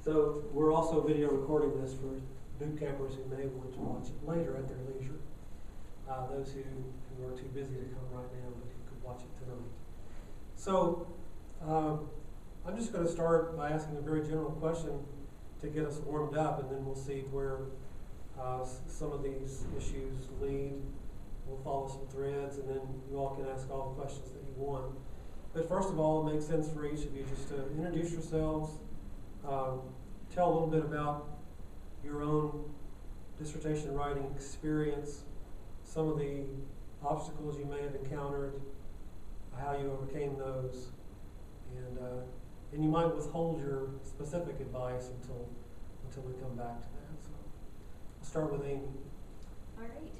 So we're also video recording this for boot campers who may want to watch it later at their leisure. Those who are too busy to come right now, but who could watch it tonight. So I'm just going to start by asking a very general question to get us warmed up, and then we'll see where some of these issues lead. We'll follow some threads, and then you all can ask all the questions that you want. But first of all, it makes sense for each of you just to introduce yourselves, tell a little bit about your own dissertation writing experience, some of the obstacles you may have encountered, how you overcame those, and you might withhold your specific advice until we come back to that. So I'll start with Amy. All right.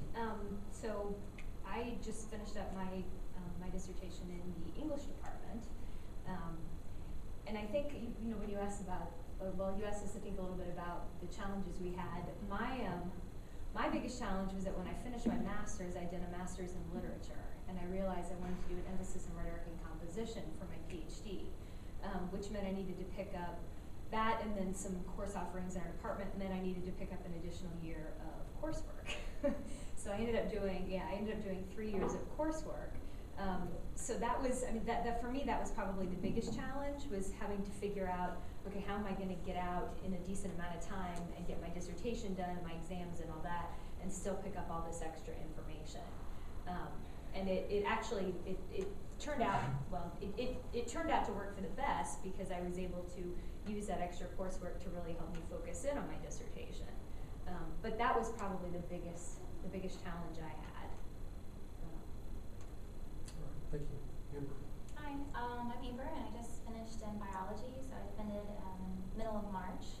So I just finished up my dissertation in the English department, and I think when you asked about, you asked us to think a little bit about the challenges we had. My biggest challenge was that when I finished my master's, I did a master's in literature, and I realized I wanted to do an emphasis in rhetoric and composition for my PhD, which meant I needed to pick up that and then some course offerings in our department, and then I needed to pick up an additional year of coursework. So I ended up doing 3 years of coursework. So that was, that for me, that was probably the biggest challenge, was having to figure out, okay, how am I going to get out in a decent amount of time and get my dissertation done, my exams and all that, and still pick up all this extra information. And it actually turned out, it turned out to work for the best, because I was able to use that extra coursework to really help me focus in on my dissertation. But that was probably the biggest challenge I had. Thank you. Amber. Hi, I'm Amber, and I just finished in biology, so I defended middle of March.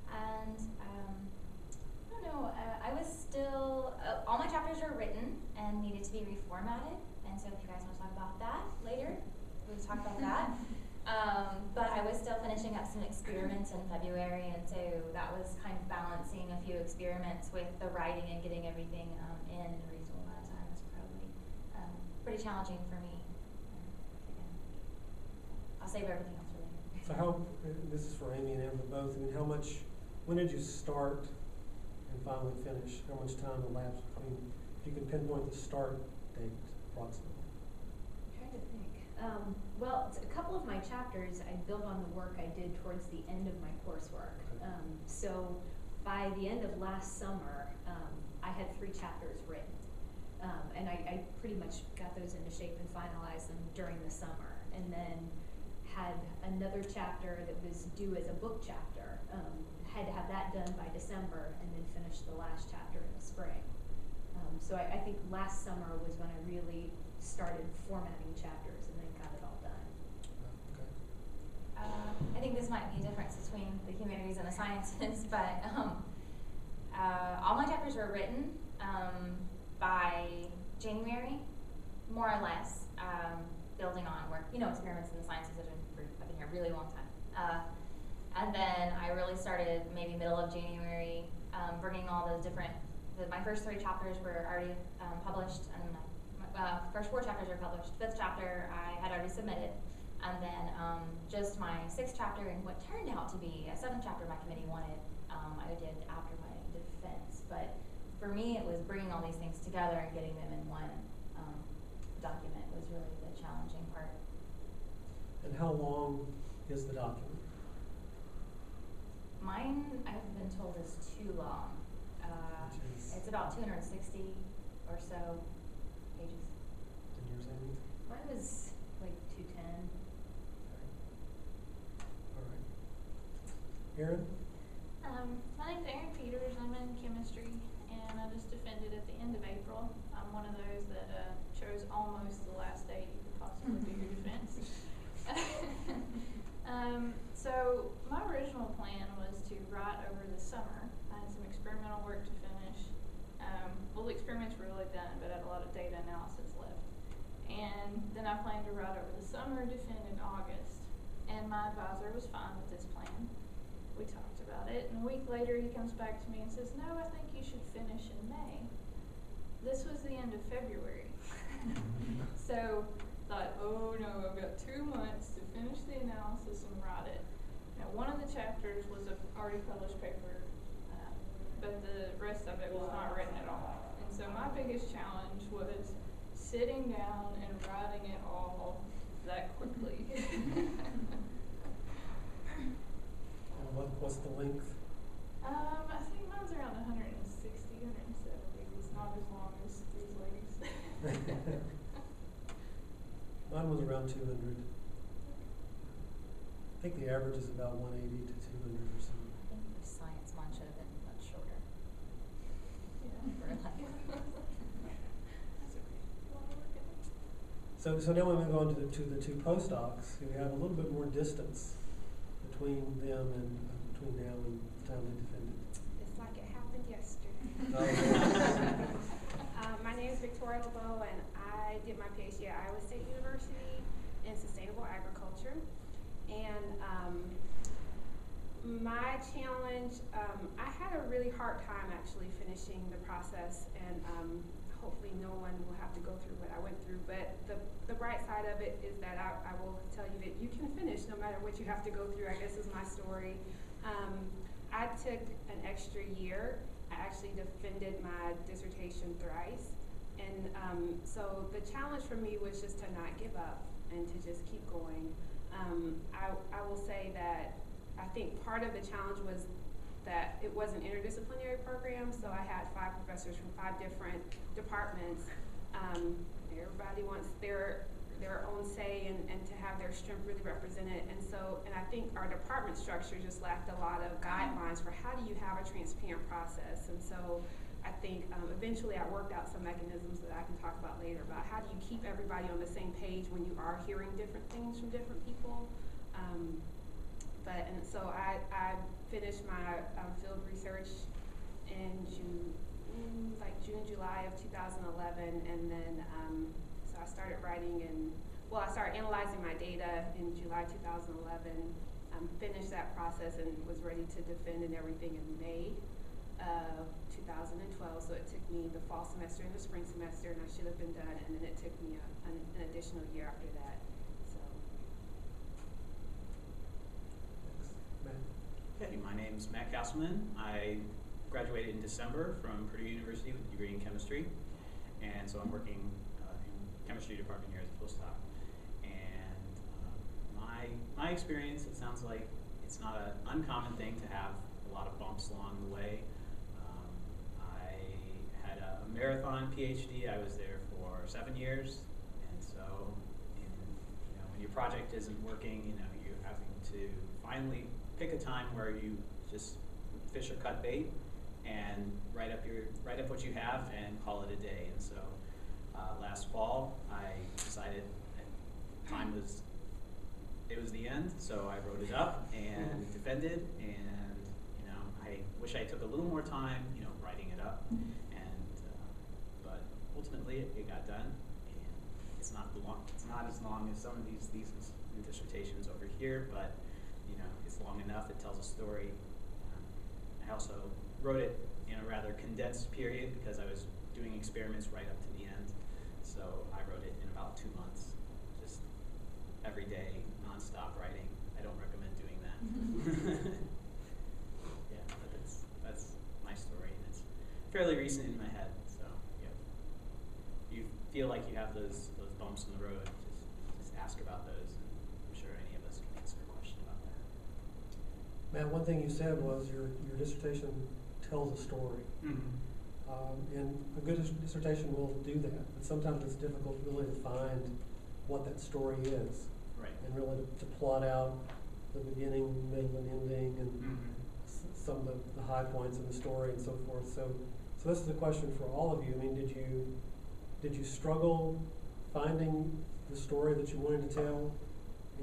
And I don't know, I was still, all my chapters are written and needed to be reformatted, and so if you guys want to talk about that later, we'll talk about that. But I was still finishing up some experiments in February, and so that was kind of balancing a few experiments with the writing and getting everything in a reasonable amount of time was probably pretty challenging for me. Again, I'll save everything else for later. So this is for Amy and Amber both, when did you start and finally finish? How much time elapsed between, if you can pinpoint the start date approximately? I'm trying to think. Well, a couple of my chapters, I built on the work I did towards the end of my coursework. Okay. So by the end of last summer, I had 3 chapters written. And I pretty much got those into shape and finalized them during the summer. And then had another chapter that was due as a book chapter. Had to have that done by December, and then finish the last chapter in the spring. So I think last summer was when I really started formatting chapters and then got it all done. Okay. I think this might be a difference between the humanities and the sciences, but all my chapters were written by January, more or less, building on work. Experiments in the sciences have been here a really long time. And then I really started maybe middle of January, bringing all those different, my first 3 chapters were already published, and my first 4 chapters were published. 5th chapter I had already submitted, and then just my 6th chapter and what turned out to be a 7th chapter my committee wanted, I did after my defense. But for me, it was bringing all these things together and getting them in one document was really the challenging part. And how long is the document? Mine, I've been told, is too long. It's about 260 or so pages. And yours, Amy? Mine was like 210. Okay. All right. Erin? My name's Erin Peters. I'm in chemistry, and I just defended at the end of April. I'm one of those that chose almost the last date you could possibly do your defense. So my original plan was to write over the summer. I had some experimental work to finish. Well, the experiments were really done, but I had a lot of data analysis left. And then I planned to write over the summer, defend in August. And my advisor was fine with this plan. We talked about it, and a week later he comes back to me and says, no, I think you should finish in May. This was the end of February. So thought, oh no, I've got 2 months to finish the analysis and write it. And one of the chapters was a already published paper, but the rest of it was not written at all. And so my biggest challenge was sitting down and writing it all that quickly. What's the length? I think mine's around 160, 170. It's not as long as these ladies. Mine was around 200. I think the average is about 180 to 200 or so. I think the science one should have been much shorter. Yeah. That's okay. A lot of work in it. So now we move on to the two postdocs who have a little bit more distance between them and between now and the time they defended. It's like it happened yesterday. Oh, yeah. My name is Victoria LeBeau, and I did my PhD at Iowa State University in sustainable agriculture. And my challenge, I had a really hard time actually finishing the process, and hopefully no one will have to go through what I went through. But the bright side of it is that I will tell you that you can finish no matter what you have to go through, I guess is my story. I took an extra year. I actually defended my dissertation thrice. And so the challenge for me was just to not give up and to just keep going. I will say that I think part of the challenge was that it was an interdisciplinary program, so I had 5 professors from 5 different departments. Everybody wants their own say and to have their strength really represented, and I think our department structure just lacked a lot of guidelines for how do you have a transparent process. And so I think eventually I worked out some mechanisms that I can talk about later about how do you keep everybody on the same page when you are hearing different things from different people. And so I finished my field research in June, July of 2011, and then so I started writing I started analyzing my data in July 2011, finished that process and was ready to defend and everything in May of 2012. So it took me the fall semester and the spring semester, and I should have been done, and then it took me an additional year after that. So. Matt? Hey, my name's Matt Gausman. I graduated in December from Purdue University with a degree in chemistry, and so I'm working in chemistry department here as a postdoc. And my experience, it sounds like it's not an uncommon thing to have a lot of bumps along the way. I had a marathon PhD. I was there for 7 years, and so when your project isn't working, you're having to finally pick a time where you just fish or cut bait and write up what you have and call it a day. And so last fall I decided that it was the end, so I wrote it up and defended, and I wish I took a little more time writing it up, and but ultimately it got done, and it's not as long as some of these theses and dissertations over here, but it's long enough. It tells a story. I also wrote it in a rather condensed period because I was doing experiments right up to the end. So I wrote it in about 2 months, just every day, nonstop writing. I don't recommend doing that. Yeah, but that's my story, and it's fairly recent in my head. So yeah, you feel like you have those bumps in the road, just ask about those, and I'm sure any of us can answer a question about that. Matt, one thing you said was your dissertation tells a story. Mm-hmm. And a good dissertation will do that, but sometimes it's difficult really to find what that story is. Right. And really to plot out the beginning, middle, and ending, and some of the high points in the story and so forth. So this is a question for all of you. I mean, did you struggle finding the story that you wanted to tell,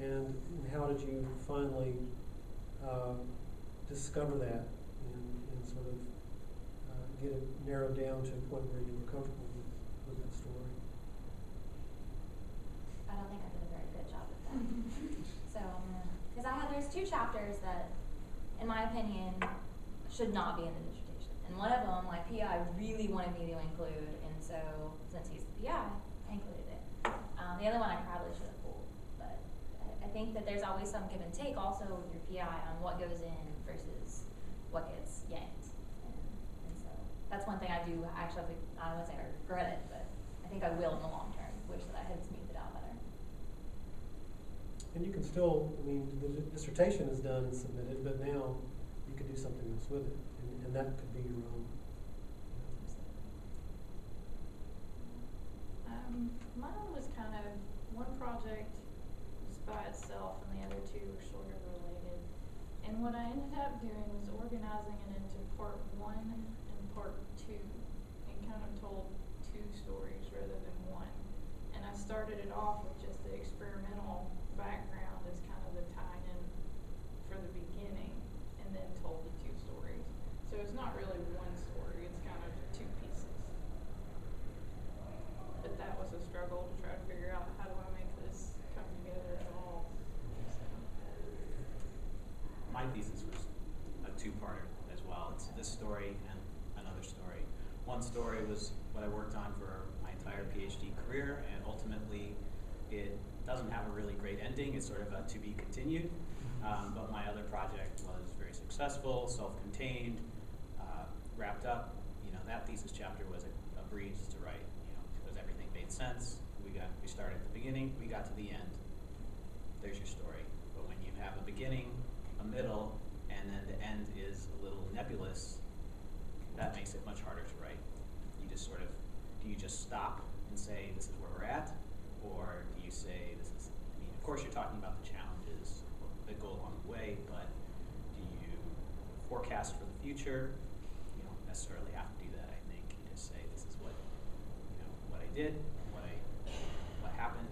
and how did you finally discover that and sort of get it narrowed down to a point where you were comfortable with that story? I don't think I did a very good job at that. So, because there's 2 chapters that, in my opinion, should not be in the dissertation. And one of them, my PI really wanted me to include, and so since he's the PI, I included it. The other one I probably should have pulled, but I think that there's always some give and take also with your PI on what goes in versus what gets yanked. And so that's one thing I do actually, I don't want to say I regret it, but I think I will in the long term. Wish that I had smoothed it out better. And you can still, I mean, the dissertation is done and submitted, but now you could do something else with it, and that could be your own. Mine was kind of, one project was by itself and the other two were sort of related. And what I ended up doing was organizing it into part 1 and part 2 and kind of told 2 stories rather than one. And I started it off with just the experimental background as kind of the tie-in for the beginning, and then told the 2 stories. So it's not really one story, it's kind of 2 pieces. But that was a struggle to try to figure out how do I make this come together at all. My thesis was a 2-parter as well. It's this story and another story. One story was what I worked on for my entire PhD career, and ultimately it doesn't have a really great ending. It's sort of a to be continued. But my other project was very successful, self-contained, wrapped up. You know, that thesis chapter was a breeze to write. You know, because everything made sense. We started at the beginning, we got to the end. There's your story. But when you have a beginning, a middle, and then the end is a little nebulous, that makes it much harder to write. You just sort of, do you just stop and say this is where we're at, or do you say this is, I mean, of course you're talking about the challenges that go along the way, but do you forecast for the future? You don't necessarily have to do that, I think. You just say this is what, you know, what I did, what happened,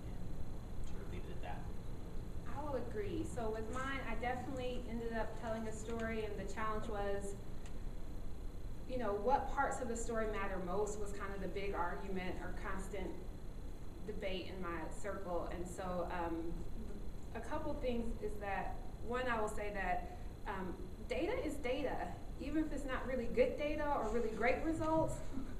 and sort of leave it at that. I will agree. So with mine, I definitely ended up telling a story, and the challenge was, you know, what parts of the story matter most was kind of the big argument or constant debate in my circle. And so a couple things is that, one, I will say that data is data. Even if it's not really good data or really great results,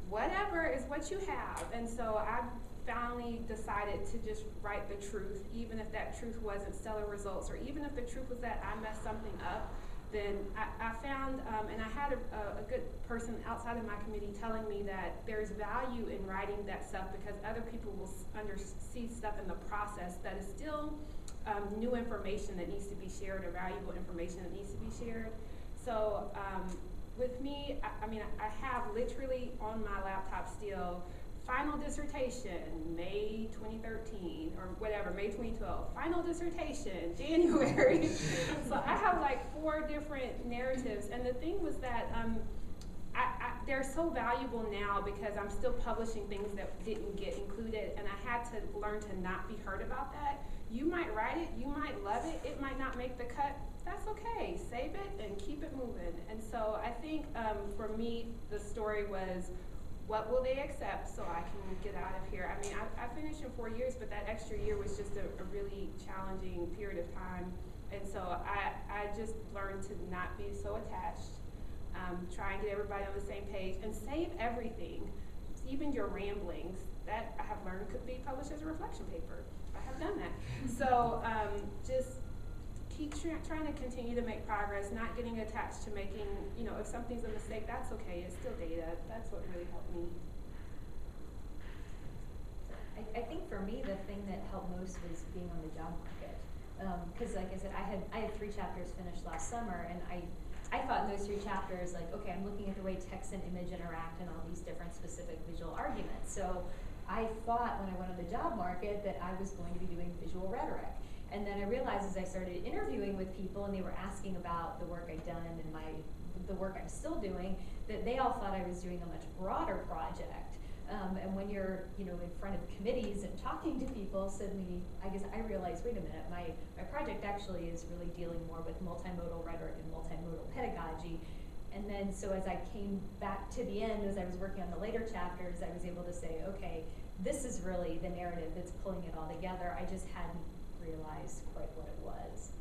whatever is what you have. And so I finally decided to just write the truth, even if that truth wasn't stellar results, or even if the truth was that I messed something up. Then I found, and I had a good person outside of my committee telling me that there's value in writing that stuff because other people will see stuff in the process that is still new information that needs to be shared, or valuable information that needs to be shared. So with me, I mean, I have literally on my laptop still final dissertation, May 2013, or whatever, May 2012. Final dissertation, January. So I have like 4 different narratives. And the thing was that they're so valuable now because I'm still publishing things that didn't get included, and I had to learn to not be hurt about that. You might write it, you might love it, it might not make the cut. That's okay. Save it and keep it moving. And so I think for me, the story was, what will they accept so I can get out of here? I mean, I finished in 4 years, but that extra year was just a really challenging period of time. And so I just learned to not be so attached, try and get everybody on the same page, and save everything, even your ramblings. That I have learned could be published as a reflection paper. I have done that. So just keep trying to continue to make progress, not getting attached to making, you know, if something's a mistake, that's okay, it's still data. That's what really helped me. I think for me, the thing that helped most was being on the job market. Because like I said, I had 3 chapters finished last summer, and I thought in those 3 chapters, like, okay, I'm looking at the way text and image interact and all these different specific visual arguments. So I thought when I went on the job market that I was going to be doing visual rhetoric. And then I realized as I started interviewing with people and they were asking about the work I'd done and the work I'm still doing, that they all thought I was doing a much broader project. And when you're, you know, in front of committees and talking to people, suddenly I guess I realized, wait a minute, my project actually is really dealing more with multimodal rhetoric and multimodal pedagogy. And then so as I came back to the end, as I was working on the later chapters, I was able to say, okay, this is really the narrative that's pulling it all together. I just hadn't realized quite what it was.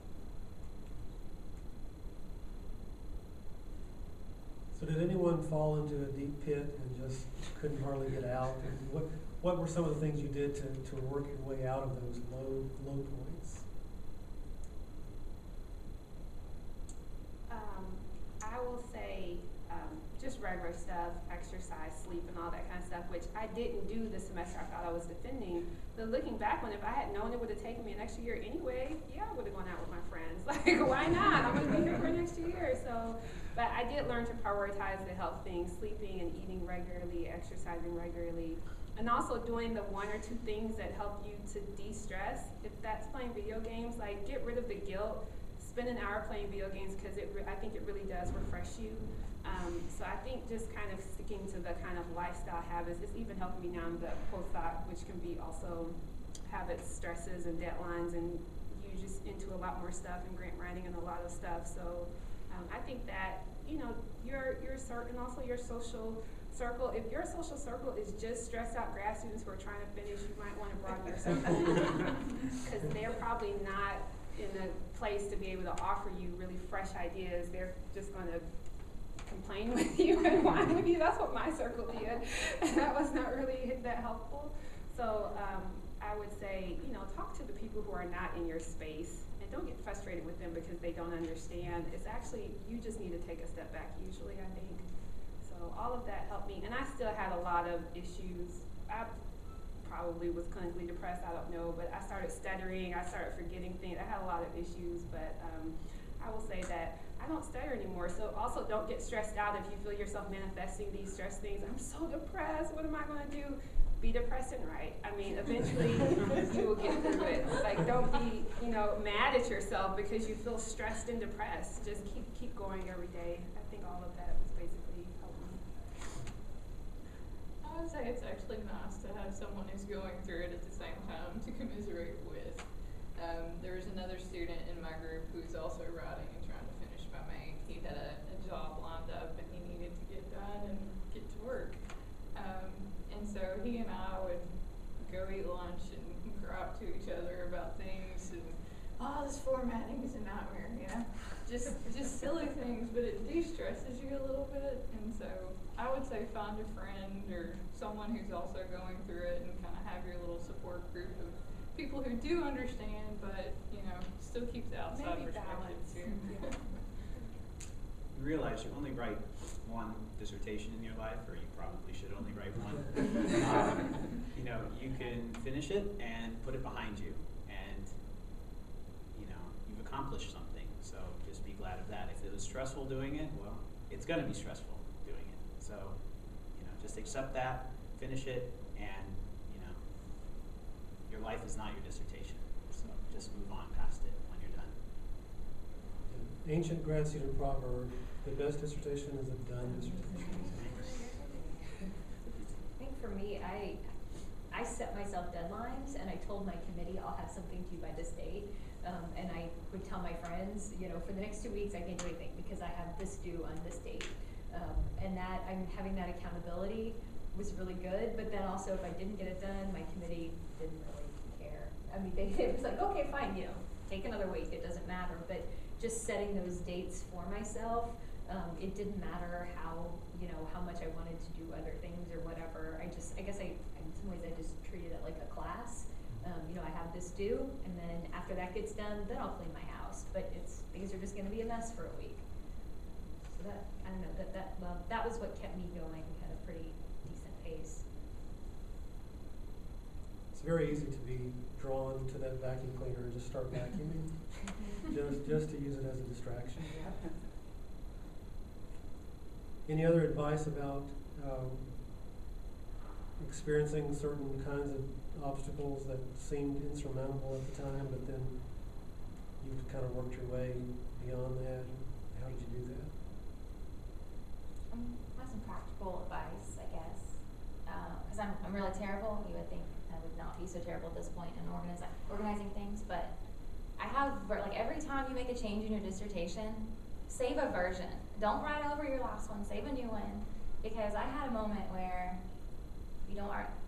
So did anyone fall into a deep pit and just couldn't hardly get out? And what were some of the things you did to work your way out of those low points? I will say just regular stuff, exercise, sleep, and all that kind of stuff, which I didn't do the semester I thought I was defending. But looking back on it, if I had known it would have taken me an extra year anyway, yeah, I would have gone out with my friends. Like, why not? I'm going to be here for an extra year. So, but I did learn to prioritize the health things, sleeping and eating regularly, exercising regularly, and also doing the one or two things that help you to de-stress. If that's playing video games, like, get rid of the guilt. Spend an hour playing video games because I think it really does refresh you. So I think just kind of sticking to the kind of lifestyle habits, it's even helping me now in the postdoc, which can be also habits, stresses, and deadlines, and you just into a lot more stuff and grant writing and a lot of stuff. So I think that, you know, your and also your social circle, if your social circle is just stressed out grad students who are trying to finish, you might want to broaden your circle because they're probably not in a place to be able to offer you really fresh ideas. They're just going to complain with you and whine with you. That's what my circle did, and that was not really that helpful. So I would say, you know, talk to the people who are not in your space, and don't get frustrated with them because they don't understand. It's actually, you just need to take a step back usually, I think. So all of that helped me, and I still had a lot of issues. I probably was clinically depressed, I don't know, but I started stuttering, I started forgetting things. I had a lot of issues, but I will say that I don't stutter anymore. So also don't get stressed out if you feel yourself manifesting these stress things. I'm so depressed, what am I gonna do? Be depressed and write. I mean, eventually you will get through it. Like, don't be, you know, mad at yourself because you feel stressed and depressed. Just keep going every day. I think all of that was basically helping me. I would say it's actually nice to have someone who's going through it at the same time to commiserate with. There was another student in my group who's also writing and trying to finish by May. He had a job lined up and he needed to get done and get to work. And so he and I would go eat lunch and gripe to each other about things and, oh, this formatting is a nightmare, you know? Just silly things, but it de-stresses you a little bit. And so I would say find a friend or someone who's also going through it and kind of have your little support group of people who do understand, but, you know, still keep the outside Maybe perspective balance. too. Yeah. You realize you only write one dissertation in your life, or you probably should only write one. You know, you can finish it and put it behind you, and you know, you've accomplished something. So just be glad of that. If it was stressful doing it, well, it's going to be stressful doing it. So, you know, just accept that, finish it, and you know, your life is not your dissertation. So just move on past it when you're done. Ancient grad student proverb, the best dissertation is a done dissertation. I think for me, I set myself deadlines, and I told my committee I'll have something due by this date. And I would tell my friends, you know, for the next 2 weeks I can't do anything because I have this due on this date. And that I'm having that accountability was really good, but then also if I didn't get it done, my committee didn't really care. I mean, it was like, okay, fine, you know, take another week, it doesn't matter. But just setting those dates for myself, it didn't matter how, you know, how much I wanted to do other things or whatever. I guess in some ways I just treated it like a class. You know, I have this due, and then after that gets done, then I'll clean my house. But things are just going to be a mess for a week. So that, I don't know, that was what kept me going at a pretty decent pace. It's very easy to be drawn to that vacuum cleaner and just start vacuuming, just to use it as a distraction. Any other advice about experiencing certain kinds of obstacles that seemed insurmountable at the time, but then you've kind of worked your way beyond that? How did you do that? I have some practical advice, I guess, because I'm really terrible. You would think I would not be so terrible at this point in organizing things, but I have, like, every time you make a change in your dissertation, save a version. Don't write over your last one, save a new one, because I had a moment where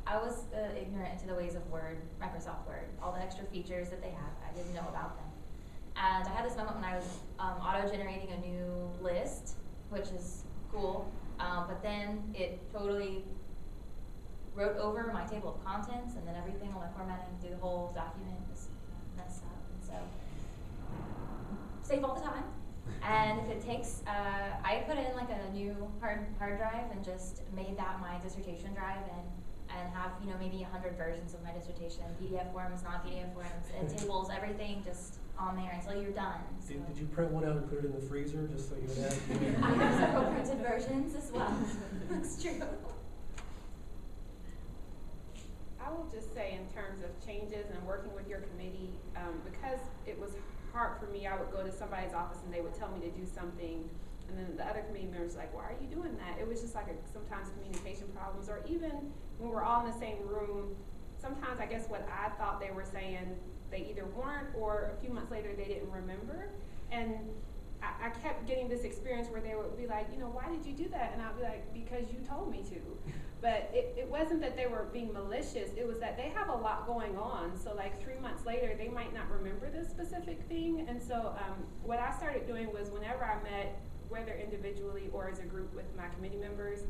I was ignorant to the ways of Word, Microsoft Word, all the extra features that they have. I didn't know about them. And I had this moment when I was auto-generating a new list, which is cool, but then it totally wrote over my table of contents, and then everything, all my formatting through the whole document was messed up. And so, save all the time, And if it takes, I put in like a new hard drive and just made that my dissertation drive and have, you know, maybe 100 versions of my dissertation, PDF forms, non-PDF forms, tables, everything just on there until you're done. So. Did you print one out and put it in the freezer just so you would have? I have several printed versions as well. That's true. I will just say in terms of changes and working with your committee, because it was hard for me, I would go to somebody's office and they would tell me to do something, and then the other committee members were like, why are you doing that? It was just like sometimes communication problems, or even when we're all in the same room, sometimes I guess what I thought they were saying, they either weren't, or a few months later they didn't remember. And I kept getting this experience where they would be like, you know, why did you do that? And I'd be like, because you told me to. But it wasn't that they were being malicious, it was that they have a lot going on. So like 3 months later, they might not remember this specific thing. And so what I started doing was whenever I met, whether individually or as a group with my committee members,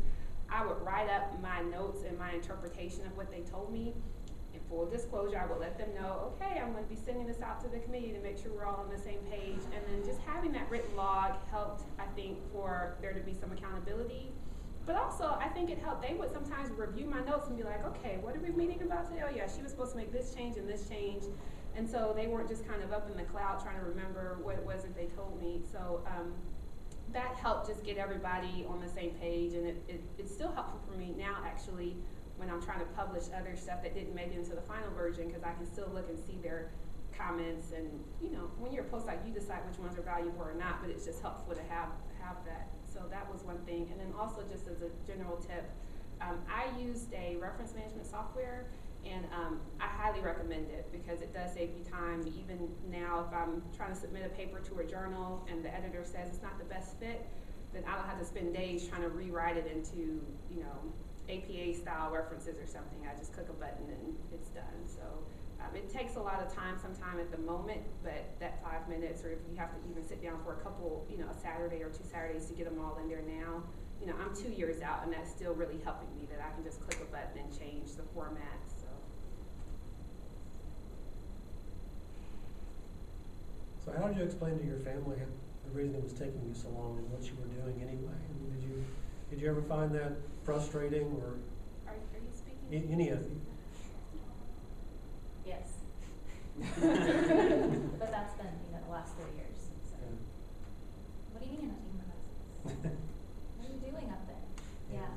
I would write up my notes and my interpretation of what they told me. In full disclosure, I would let them know, okay, I'm going to be sending this out to the committee to make sure we're all on the same page. And then just having that written log helped, I think, for there to be some accountability. But also, I think it helped. They would sometimes review my notes and be like, okay, what are we meeting about today? Oh yeah, she was supposed to make this change and this change. And so they weren't just kind of up in the cloud trying to remember what it was that they told me. So that helped just get everybody on the same page. And it's still helpful for me now, actually, when I'm trying to publish other stuff that didn't make it into the final version, because I can still look and see their comments. And you know, when you're a postdoc, you decide which ones are valuable or not, but it's just helpful to have that. So that was one thing. And then also, just as a general tip, I used a reference management software, and I highly recommend it because it does save you time. Even now, if I'm trying to submit a paper to a journal and the editor says it's not the best fit, then I don't have to spend days trying to rewrite it into, you know, APA style references or something. I just click a button and it's done. So it takes a lot of time sometime at the moment, but that 5 minutes, or if you have to even sit down for a couple, you know, a Saturday or 2 Saturdays to get them all in there now, you know, I'm 2 years out and that's still really helping me that I can just click a button and change the format. So how did you explain to your family the reason it was taking you so long and what you were doing anyway? I mean, did you ever find that frustrating, or are you speaking? Any of you? Yes. But that's been, you know, the last 3 years. So. Yeah. What do you mean you're not taking my classes? What are you doing up there? Yeah.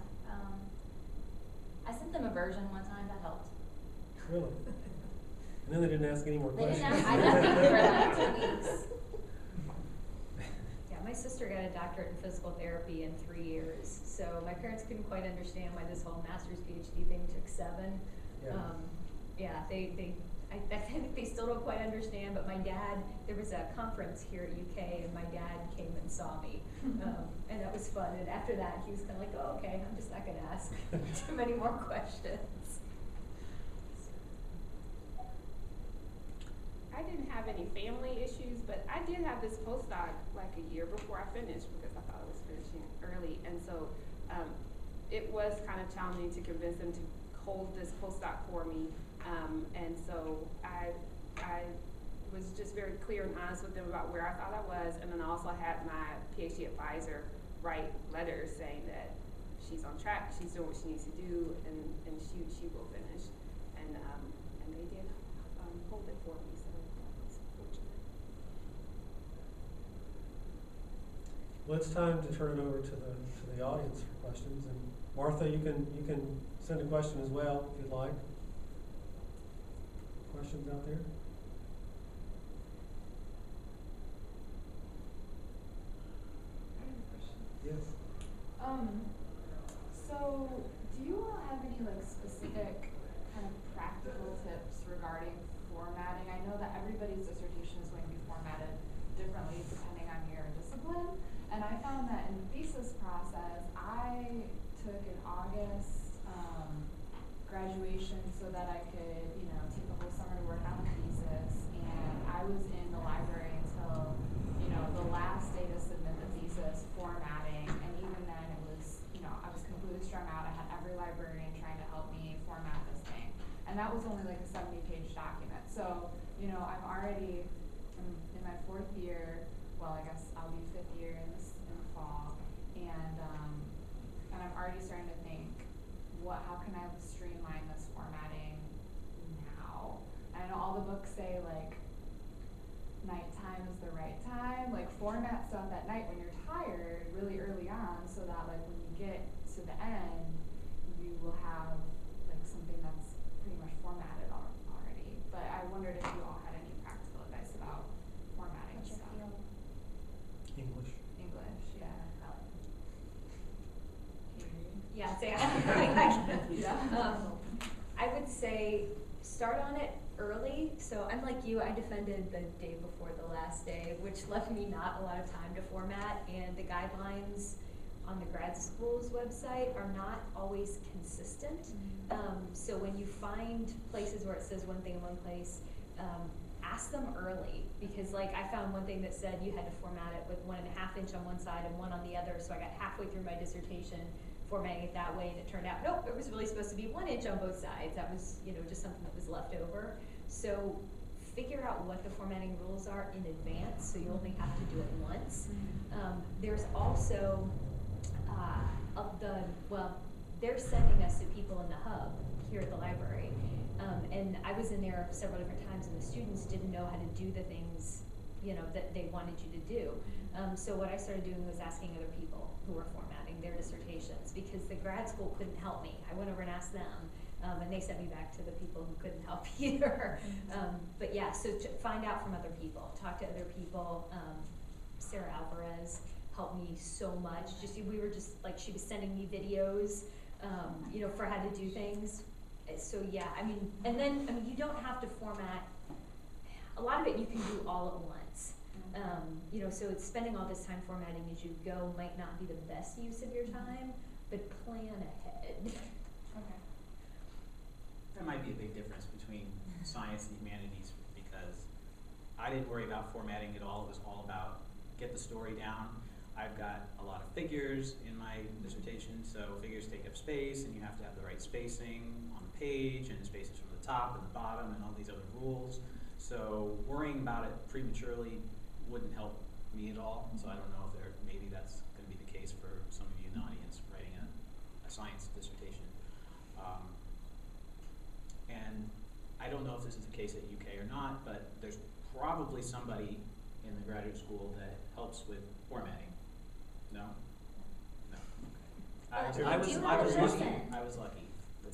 I sent them a version one time, that helped. Really? And then they didn't ask any more They questions. didn't ask, I left for like 2 weeks. Yeah, my sister got a doctorate in physical therapy in 3 years, so my parents couldn't quite understand why this whole master's PhD thing took 7. Yeah. I think they still don't quite understand, but my dad, there was a conference here at UK, and my dad came and saw me, and that was fun. And after that, he was kind of like, oh, okay, I'm just not going to ask too many more questions. I didn't have any family issues, but I did have this postdoc like a year before I finished because I thought I was finishing early. And so it was kind of challenging to convince them to hold this postdoc for me. And so I was just very clear and honest with them about where I thought I was. And then I also had my PhD advisor write letters saying that she's on track, she's doing what she needs to do, and she will finish. And they did hold it for me. So that was fortunate. Well, it's time to turn it over to the audience for questions. And Martha, you can send a question as well if you'd like. Questions out there? I have a question. Yes. So do you all have any like specific kind of practical tips regarding formatting? I know that everybody's dissertation is going to be formatted differently depending on your discipline, and I found that in the thesis process, I took an August graduation so that I could, you know, take the whole summer to work on the thesis, and I was in the library until, you know, the last day to submit the thesis, formatting, and even then it was, you know, I was completely strung out. I had every librarian trying to help me format this thing, and that was only like a 70-page document. So, you know, I'm already in my 4th year. well, I guess I'll be fifth year in the fall, and I'm already starting to think, how can I streamline this formatting now? And I know all the books say like nighttime is the right time, like format stuff at night when you're tired really early on, so that like when you get to the end, you will have like something that's pretty much formatted already. But I wondered if you all had any practical advice about formatting What's your stuff. field? English. English, yeah. Yeah, say Yeah. I would say start on it early. So unlike you, I defended the day before the last day, which left me not a lot of time to format, and the guidelines on the grad school's website are not always consistent. So when you find places where it says one thing in one place, ask them early, because like I found one thing that said you had to format it with 1.5 inch on one side and 1 on the other, so I got halfway through my dissertation formatting it that way, and it turned out, nope, it was really supposed to be 1 inch on both sides. That was, just something that was left over. So figure out what the formatting rules are in advance, so you only have to do it once. There's also they're sending us to people in the hub here at the library. And I was in there several different times, and the students didn't know how to do the things, that they wanted you to do. So what I started doing was asking other people who were formatting their dissertations, because the grad school couldn't help me. I went over and asked them, and they sent me back to the people who couldn't help either. But yeah, so find out from other people, talk to other people. Sarah Alvarez helped me so much. We were just like, she was sending me videos, for how to do things. So yeah, and then you don't have to format. A lot of it you can do all at once. So it's spending all this time formatting as you go might not be the best use of your time, but plan ahead. Okay. That might be a big difference between science and humanities, because I didn't worry about formatting at all. It was all about get the story down. I've got a lot of figures in my dissertation, so figures take up space, and you have to have the right spacing on the page, and spaces from the top and the bottom, and all these other rules. So worrying about it prematurely wouldn't help me at all. So I don't know if maybe that's going to be the case for some of you in the audience writing a science dissertation. And I don't know if this is the case at UK or not, but there's probably somebody in the graduate school that helps with formatting. No? No. But I was you lucky. listen I was lucky.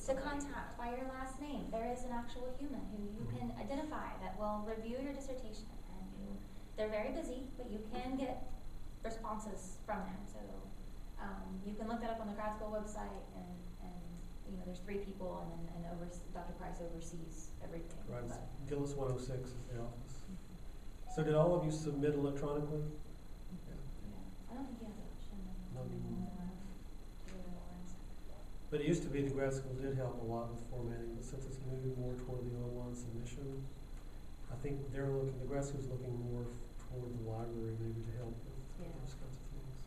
to contact by your last name. There is an actual human who you can identify that will review your dissertation, and they're very busy, but you can get responses from them. So you can look that up on the grad school website, and there's 3 people, and Dr. Price oversees everything. Right, But Gillis 106 is the office. So did all of you submit electronically? I don't think you have the option Not anymore. to do it otherwise. But it used to be the grad school did help a lot with formatting, but since it's moving more toward the online submission, I think the grad school's looking more toward the library maybe to help with those kinds of things.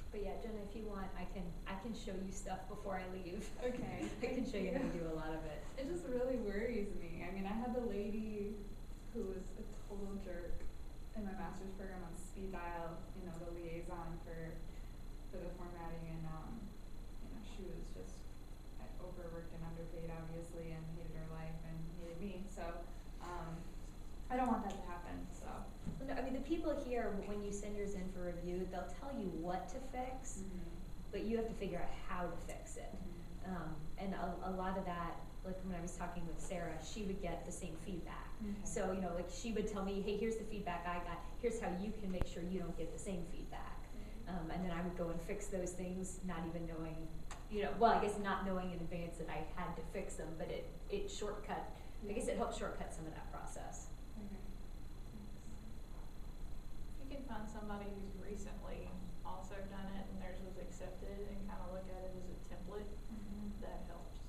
But yeah, Jenna, if you want, I can show you stuff before I leave. Okay. I can show you how to do a lot of it. It just really worries me. I had the lady who was a total jerk in my master's program on speed dial, the liaison for the formatting, and she was just overworked and underpaid, obviously, and hated her life and hated me. So I don't want that to happen. So No, the people here, when you send yours in for review, they'll tell you what to fix, but you have to figure out how to fix it. And a lot of that, like when I was talking with Sarah, she would get the same feedback. So, like she would tell me, hey, here's the feedback I got, here's how you can make sure you don't get the same feedback. And then I would go and fix those things, not even knowing, well, I guess not knowing in advance that I had to fix them, but it shortcut, I guess it helped shortcut some of that process. You can find somebody who's recently also done it and theirs was accepted, and kind of look at it as a template. That helps.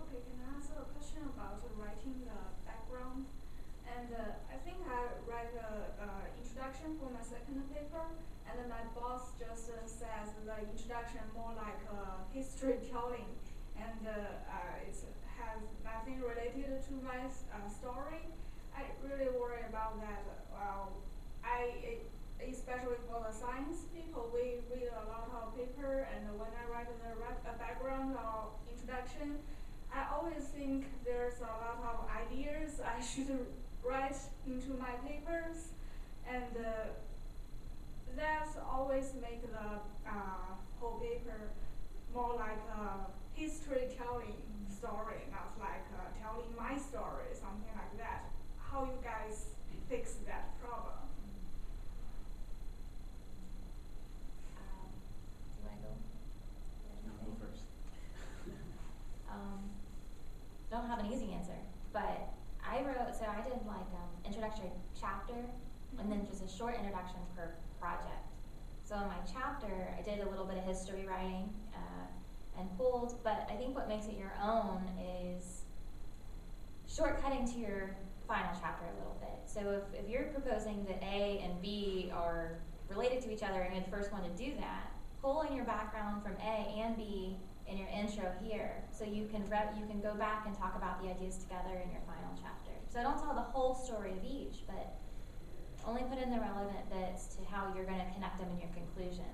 Okay, can I ask a question about writing the background? And I think I write a introduction for my second paper, and then my boss just says the introduction more like history telling, and it has has nothing related to my story, I really worry about that. Especially for the science people, we read a lot of paper, and when I write a background or introduction, I always think there's a lot of ideas I should write into my papers, and that's always make the whole paper more like a history-telling story, not like telling my story, something like that. How you guys fix that problem? Do you want to go? No, go first. Don't have an easy answer, but I did like introductory chapter, and then just a short introduction per project. So in my chapter, I did a little bit of history writing and pulled, but I think what makes it your own is shortcutting to your final chapter a little bit. So if you're proposing that A and B are related to each other and you're the first one to do that, pull in your background from A and B in your intro here, so you can go back and talk about the ideas together in your final chapter. So don't tell the whole story of each, but only put in the relevant bits to how you're going to connect them in your conclusion.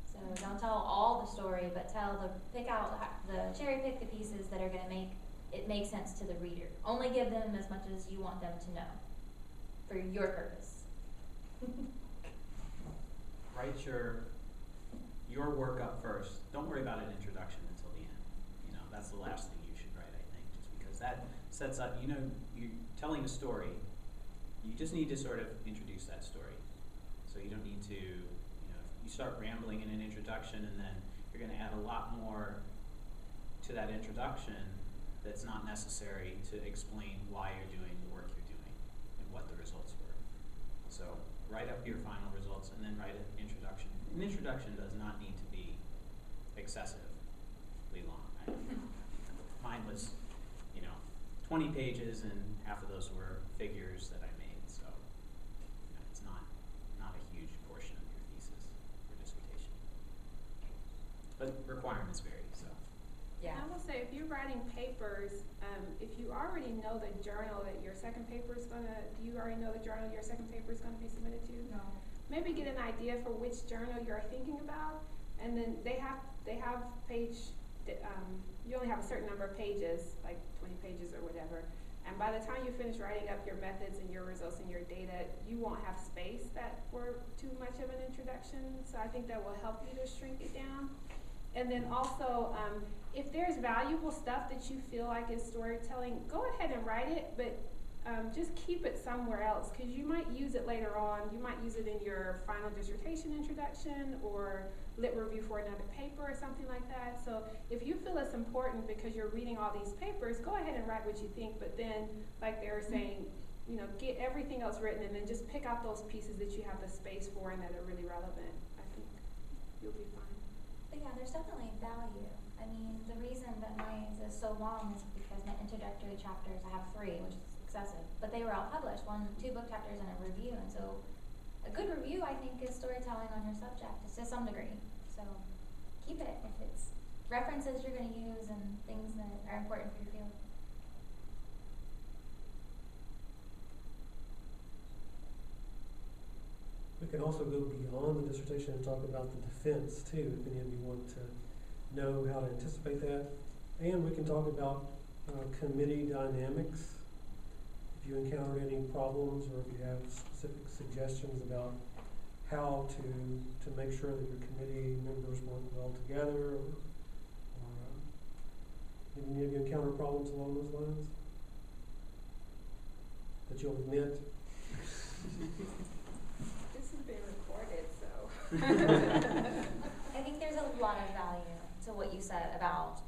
So don't tell all the story, but cherry pick the pieces that are going to make it make sense to the reader. Only give them as much as you want them to know for your purpose. Write your work up first. Don't worry about an introduction until the end. You know, that's the last thing you should write, I think, just because that sets up, you know, you're telling a story. You just need to sort of introduce that story. So you don't need to, you know, if you start rambling in an introduction and then you're going to add a lot more to that introduction that's not necessary to explain why you're doing the work you're doing and what the results were. So write up your final results and then write an introduction. An introduction does not need to be excessively long. Mine was, 20 pages, and half of those were figures that I made. So it's not a huge portion of your thesis or dissertation. But requirements vary. So Yeah, I will say, if you're writing papers, if you already know the journal that your second paper is do you already know the journal your second paper is gonna be submitted to? No. Maybe get an idea for which journal you're thinking about, and then they have page, you only have a certain number of pages, like 20 pages or whatever, and by the time you finish writing up your methods and your results and your data, you won't have space for too much of an introduction, so I think that will help you to shrink it down. And then also, if there's valuable stuff that you feel like is storytelling, go ahead and write it, but just keep it somewhere else, because you might use it later on. You might use it in your final dissertation introduction or lit review for another paper or something like that. So if you feel it's important because you're reading all these papers, go ahead and write what you think, but then, like they were saying, get everything else written and then just pick out those pieces that you have the space for and that are really relevant. I think you'll be fine. But yeah, there's definitely value. I mean, the reason that mine is so long is because my introductory chapters, I have 3, which is excessive, but they were all published, 2 book chapters and a review, and so a good review, I think, is storytelling on your subject, to some degree. So keep it if it's references you're going to use and things that are important for your field. We can also go beyond the dissertation and talk about the defense too, if any of you want to know how to anticipate that. And we can talk about committee dynamics. If you encounter any problems or if you have specific suggestions about how to make sure that your committee members work well together, or any of you encounter problems along those lines that you'll admit? This has been recorded, so. I think there's a lot of value to what you said about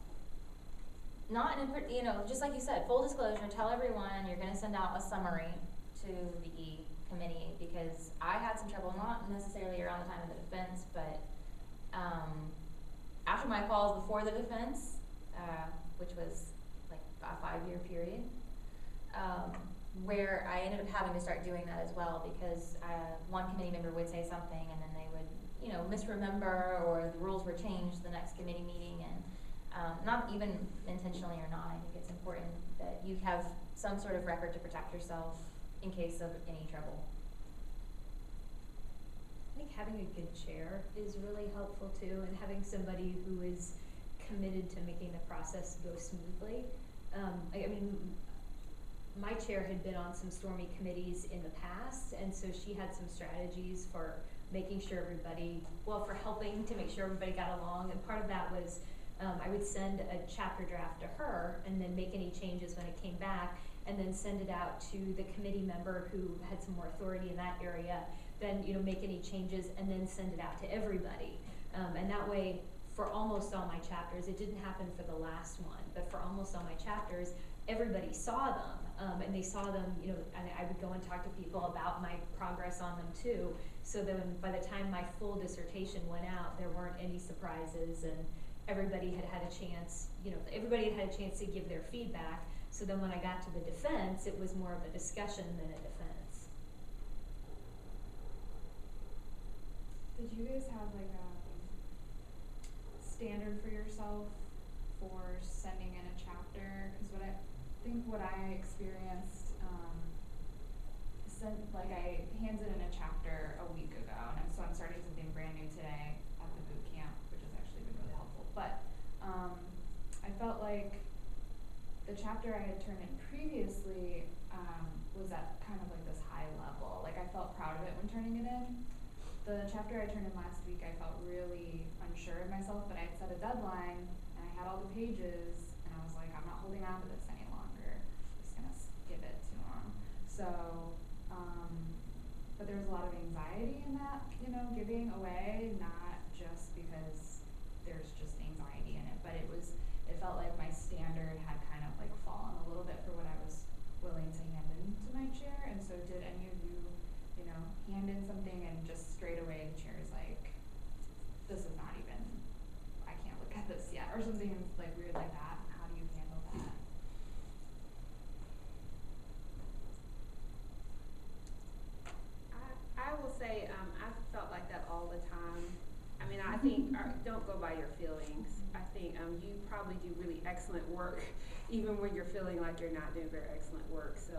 just like you said, full disclosure, tell everyone you're going to send out a summary to the committee, because I had some trouble, not necessarily around the time of the defense, but after my calls before the defense, which was like a 5-year period, where I ended up having to start doing that as well, because one committee member would say something and then they would, misremember, or the rules were changed the next committee meeting, and not even intentionally or not, I think it's important that you have some sort of record to protect yourself in case of any trouble. I think having a good chair is really helpful too, and having somebody who is committed to making the process go smoothly. I mean, my chair had been on some stormy committees in the past, and so she had some strategies for making sure everybody, well, for helping to make sure everybody got along, and part of that was I would send a chapter draft to her and then make any changes when it came back, and then send it out to the committee member who had some more authority in that area, then make any changes and then send it out to everybody. And that way, for almost all my chapters, it didn't happen for the last one, but for almost all my chapters, everybody saw them, and they saw them, and I would go and talk to people about my progress on them too, so then by the time my full dissertation went out, there weren't any surprises, and everybody had had a chance, everybody had had a chance to give their feedback, so then when I got to the defense, it was more of a discussion than a defense. Did you guys have like a standard for yourself for sending in a chapter? Because what I experienced, I handed in a chapter a week ago, and so I'm starting something brand new today at the boot camp, which has actually been really helpful. But I felt like the chapter I had turned in previously was at kind of like this high level. Like I felt proud of it when turning it in. The chapter I turned in last week, I felt really unsure of myself, but I had set a deadline, and I had all the pages, and I was like, I'm not holding on to this any longer. I'm just gonna give it to them. So, but there was a lot of anxiety in that, giving away, not just because there's just anxiety in it, but it felt like my standard had kind of like fallen a little bit for what I was willing to hand into my chair. And so did any of you, hand in something and just straight away the chair is like, this is not even, I can't look at this yet, or something like weird like that? How do you handle that? I will say I felt like that all the time. I mean, I think don't go by your feelings. I think you probably do really excellent work, even when you're feeling like you're not doing very excellent work. So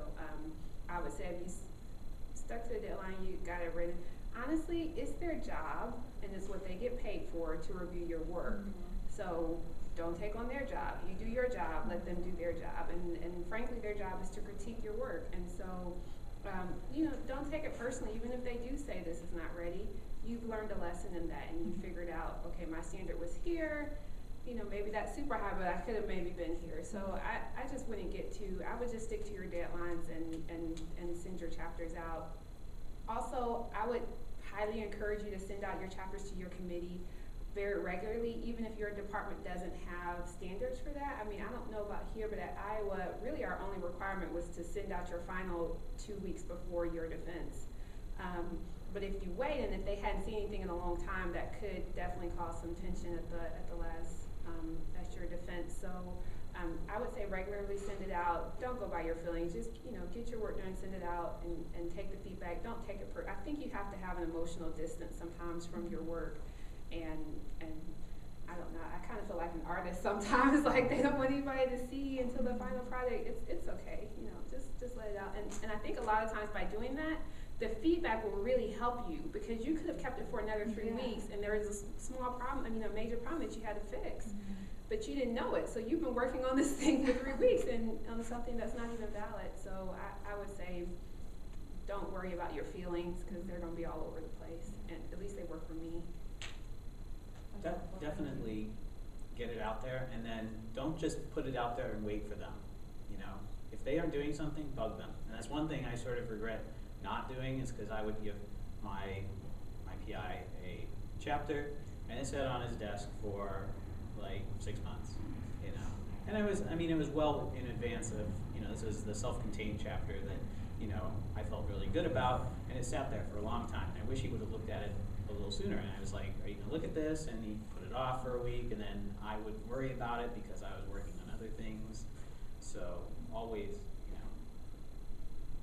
I would say if you stuck to the deadline, you got it written. Honestly, it's their job, and it's what they get paid for to review your work. So don't take on their job. You do your job, let them do their job. And frankly, their job is to critique your work. And so, don't take it personally, even if they do say this is not ready. You've learned a lesson in that, and you figured out, okay, my standard was here. Maybe that's super high, but I could have maybe been here. So I just wouldn't I would just stick to your deadlines and send your chapters out. Also, I would highly encourage you to send out your chapters to your committee very regularly, even if your department doesn't have standards for that. I mean, I don't know about here, but at Iowa, really our only requirement was to send out your final 2 weeks before your defense. But if you wait, and if they hadn't seen anything in a long time, that could definitely cause some tension at the last at your defense. So I would say regularly send it out. Don't go by your feelings. Just get your work done, send it out, and take the feedback. Don't take it I think you have to have an emotional distance sometimes from your work, and I don't know. I kind of feel like an artist sometimes. Like they don't want anybody to see until the final project. It's okay. Just let it out. And I think a lot of times by doing that, the feedback will really help you, because you could have kept it for another 3 weeks, and there is a small problem, a major problem that you had to fix, but you didn't know it. So you've been working on this thing for 3 weeks and on something that's not even valid. So I would say don't worry about your feelings, because they're going to be all over the place, and at least they were for me. Definitely get it out there, and then don't just put it out there and wait for them. If they are doing something, bug them. And that's one thing I sort of regret not doing, is because I would give my PI a chapter, and it sat on his desk for like 6 months, and it was well in advance of, this is the self-contained chapter that, I felt really good about, and it sat there for a long time. I wish he would have looked at it a little sooner, and I was like, are you gonna look at this? And he put it off for a week, and then I would worry about it because I was working on other things. So always,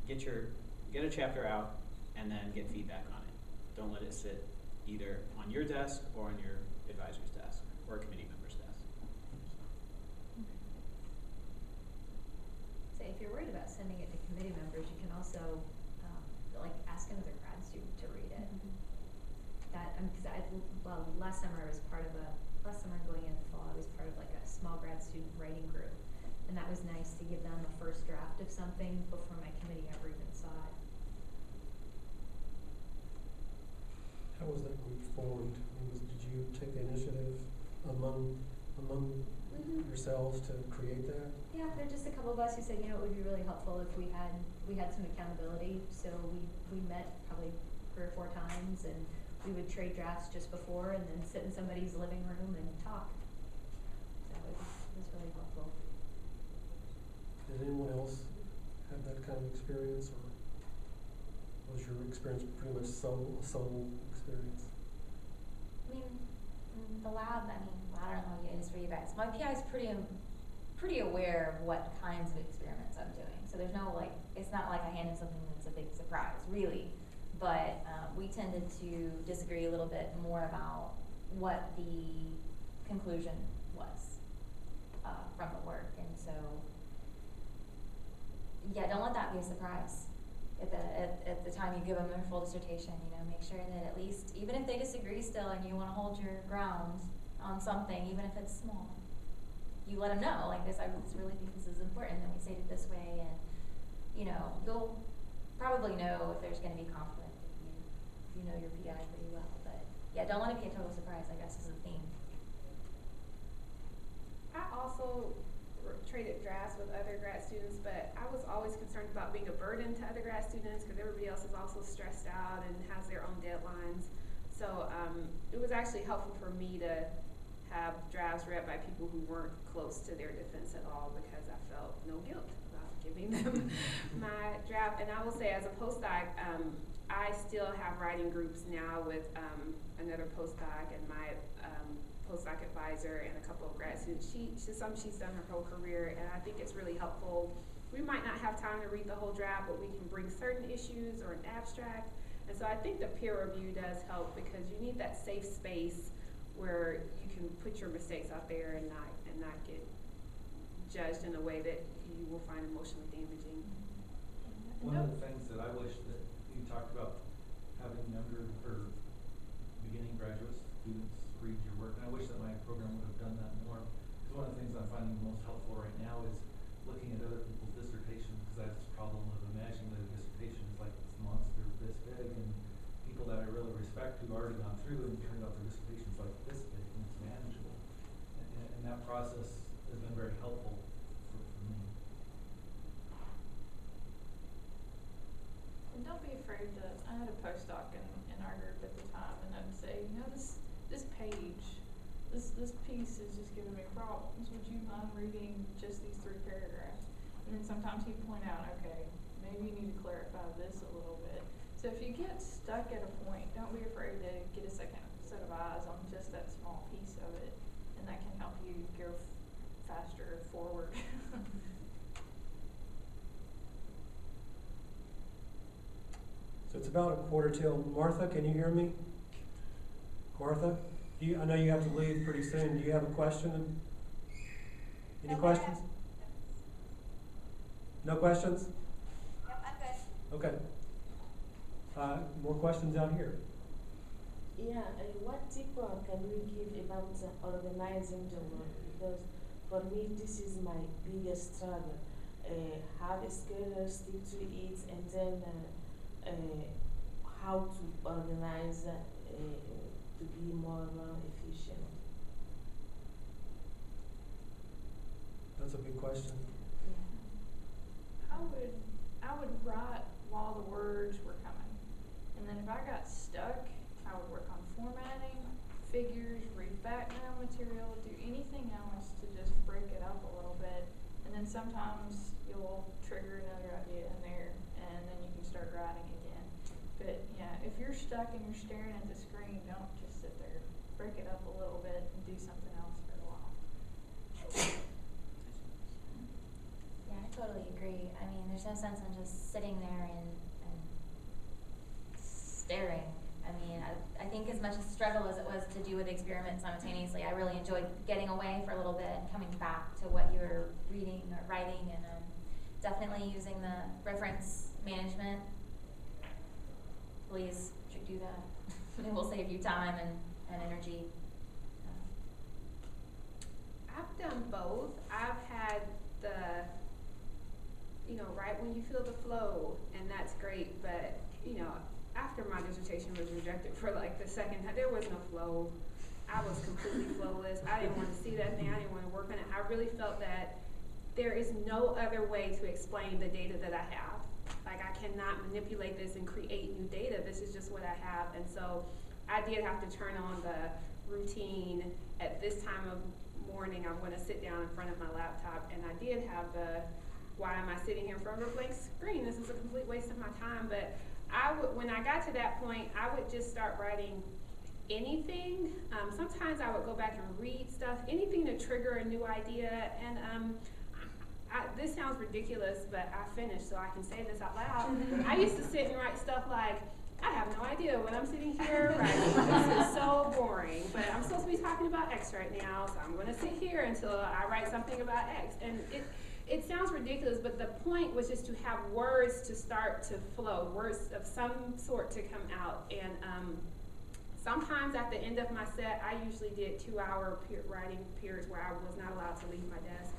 get a chapter out, and then get feedback on it. Don't let it sit either on your desk or on your advisor's desk or a committee member's desk. papers, you can also, like, ask another grad student to read it. That, because last summer going in the fall, I was part of like a small grad student writing group. And that was nice to give them a first draft of something before my committee ever even saw it. How was that group formed? Did you take the initiative among yourselves to create that? Yeah, there are just a couple of us who said, you know, it would be really helpful if we had some accountability. So we met probably 3 or 4 times, and we would trade drafts just before and then sit in somebody's living room and talk. So it was really helpful. Did anyone else have that kind of experience, or was your experience pretty much solo experience? I mean, the lab, I don't know how it is for you guys. My PI is pretty aware of what kinds of experiments I'm doing. So there's no, like, it's not like I hand him something that's a big surprise, really. But we tended to disagree a little bit more about what the conclusion was from the work. And so, yeah, don't let that be a surprise. At the time you give them their full dissertation, you know, make sure that at least, even if they disagree still and you want to hold your ground on something, even if it's small, you let them know, like, I really think this is important, and we say it this way, and, you know, you'll probably know if there's going to be conflict if you know your PI pretty well. But, yeah, don't let it be a total surprise, I guess, is the theme. I also traded drafts with other grad students, but I was always concerned about being a burden to other grad students because everybody else is also stressed out and has their own deadlines. So it was actually helpful for me to have drafts read by people who weren't close to their defense at all, because I felt no guilt about giving them my draft. And I will say, as a postdoc, I still have writing groups now with another postdoc and my postdoc advisor and a couple of grad students. She's done her whole career, and I think it's really helpful. We might not have time to read the whole draft, but we can bring certain issues or an abstract. And so I think the peer review does help, because you need that safe space where you can put your mistakes out there and not get judged in a way that you will find emotionally damaging. One of the things that I wish that you talked about, having younger or beginning graduate students read your work, and I wish that my program would have done that more. Because one of the things I'm finding most helpful right now is looking at other people's dissertations, because I have this problem of imagining that a dissertation is like this monster this big, and people that I really respect who've already gone through and turned out their dissertations like this big, and it's manageable. And that process has been very helpful for me. And don't be afraid to, I had a postdoc in our group at the time, and I'd say, you know, this page, this piece is just giving me problems. Would you mind reading just these 3 paragraphs? And then sometimes he'd point out, okay, maybe you need to clarify this a little bit. So if you get stuck at a point, don't be afraid to get a second set of eyes on just that small piece of it, and that can help you go faster forward. So it's about 1:15. Martha, can you hear me? Martha, I know you have to leave pretty soon. Do you have a question? Any questions? No questions? Yep, I'm good. Okay. More questions out here. Yeah, what tip can we give about organizing the work? Because for me, this is my biggest struggle. Have a schedule, stick to it, and then how to organize to be more efficient. That's a big question. I would write while the words were coming. And then if I got stuck, I would work on formatting, figures, read background material, do anything else to just break it up a little bit. And then sometimes you'll trigger another idea in there, and then you can start writing again. But yeah, if you're stuck and you're staring at the screen, don't just sit there. Break it up a little bit and do something else for a while. Yeah, I totally agree. I mean, there's no sense in just sitting there and staring. I mean, I think as much a struggle as it was to do with the experiment simultaneously, I really enjoyed getting away for a little bit and coming back to what you were reading or writing. And definitely using the reference management. Please do that. It will save you time and energy. I've done both. I've had the, right when you feel the flow, and that's great, but, after my dissertation was rejected for like the second time, there was no flow. I was completely flowless. I didn't want to see that thing. I didn't want to work on it. I really felt that there is no other way to explain the data that I have. Like, I cannot manipulate this and create new data. This is just what I have. And so I did have to turn on the routine. At this time of morning, I'm going to sit down in front of my laptop, and I did have the, why am I sitting here in front of a blank screen? This is a complete waste of my time. But when I got to that point, I would just start writing anything. Sometimes I would go back and read stuff, anything to trigger a new idea. And this sounds ridiculous, but I finished, so I can say this out loud. I used to sit and write stuff like, I have no idea what I'm sitting here writing. This is so boring, but I'm supposed to be talking about X right now, so I'm going to sit here until I write something about X. And it sounds ridiculous, but the point was just to have words to start to flow, words of some sort to come out. And sometimes at the end of my set, I usually did 2-hour writing periods where I was not allowed to leave my desk.